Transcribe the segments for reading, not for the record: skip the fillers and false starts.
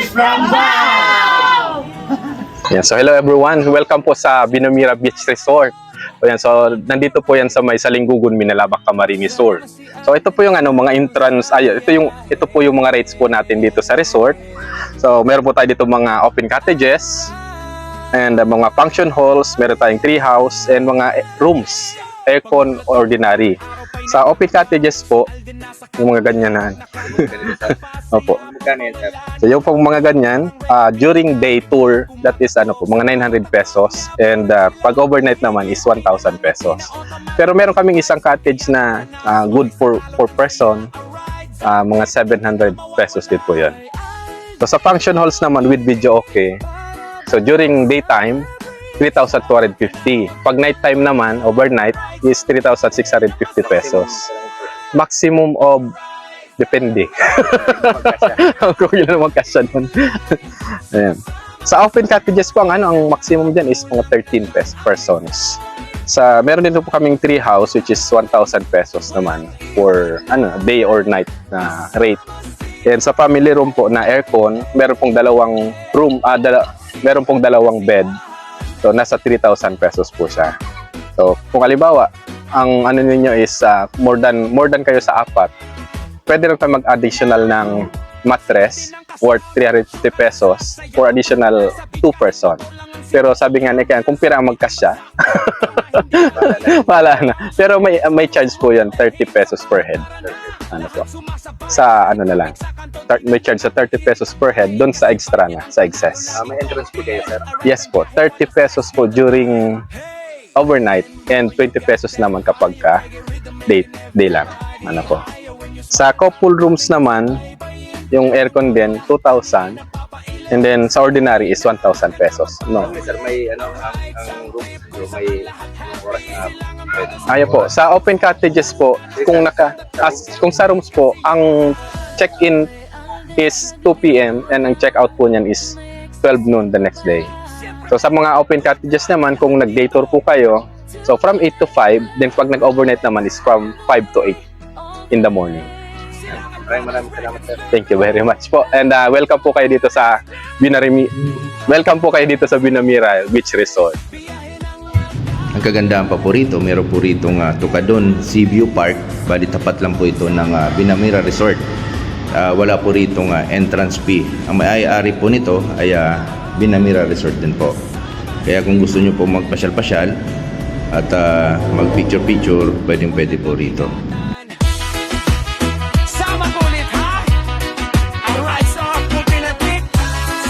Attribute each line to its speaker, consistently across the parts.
Speaker 1: Greetings from Wow!
Speaker 2: Yan, so hello everyone, welcome po sa Binamira Beach Resort. So nandito po yan sa may Salinggugun, Minalabak, Camarines Sur. So ito po yung mga entrance, ito po yung mga rates po natin dito sa resort. So meron po tayo dito mga open cottages and mga function halls, meron tayong tree house and mga rooms, aircon ordinary. Sa open cottages po, yung mga ganyanan. Opo. So yung pong mga ganyan, during day tour, that is mga 900 pesos. And pag overnight naman is 1,000 pesos. Pero meron kaming isang cottage na good for person, mga 700 pesos din po yan. So sa function halls naman with video okay. So during daytime, 3,250. Pag nighttime naman, overnight, is 3,650 pesos. Maximum of, depende. Kung ilan magkasya nun. Ayan. Sa open cottages po, ang maximum dyan is mga 13 persons. Meron din po kaming tree house, which is 1,000 pesos naman for day or night na rate. And sa family room po na aircon, meron pong dalawang room, meron pong dalawang bed. So, nasa 3,000 pesos po siya. So, kung halimbawa, ang ninyo is more than kayo sa apat, pwede rin tayo mag-additional ng mattress worth 350 pesos for additional 2 person. Pero sabi nga niya, kung pira ang magkasya, wala na. Pero may charge po yan, 30 pesos per head. Po. Sa na lang. May charge sa 30 pesos per head doon sa extra na, sa excess.
Speaker 3: May entrance po kayo, sir?
Speaker 2: Yes po, 30 pesos po during overnight and 20 pesos naman kapag day lang. Po. Sa couple rooms naman, yung aircon din, 2,000. And then sa ordinary is 1,000 pesos. No.
Speaker 3: Sir, may ang room, may oras na pwede.
Speaker 2: Ayo po, sa open cottages po, kung sa rooms po, ang check-in is 2 p.m. and ang check-out po niyan is 12 noon the next day. So sa mga open cottages naman, kung nag-day tour po kayo, so from 8 to 5, then pag nag-overnight naman is from 5 to 8 in the morning.
Speaker 3: Maraming salamat, sir.
Speaker 2: Thank you very much po. And welcome po kayo dito sa Binamira Beach Resort.
Speaker 4: Ang kagandahan pa po rito, meron po rito Tukadon Sea View Park. Bali tapat lang po ito ng Binamira Resort. Wala po rito entrance fee. Ang may-ari po nito ay Binamira Resort din po. Kaya kung gusto nyo po magpasyal-pasyal at mag-picture-picture, pwede po rito.
Speaker 5: Sama kulit ha! Ang rise of Pupinatik,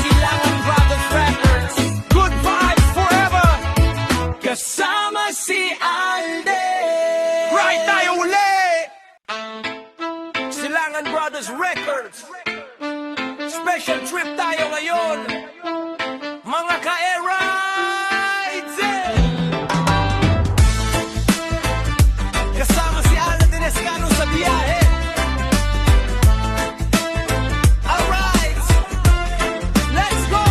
Speaker 5: Silangan Brothers Records, good vibes forever! Kasama si Alde! Right tayo uli! Silangan Brothers Records, special trip tayo ngayon, mga ka-e-rides! Kasama si Alde Dinescano sa biyahe. Alright! Let's go!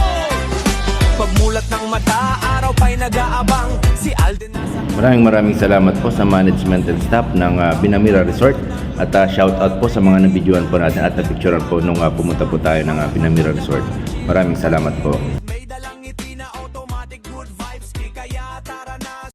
Speaker 5: Pagmulat ng mata, araw pa'y nag-aabang. Si Alde nasa...
Speaker 4: Maraming salamat po sa management and staff ng Binamira Resort at shout out po sa mga nabidyoan po natin at napicturean po nung pumunta po tayo ng Binamira Resort. Maraming salamat po.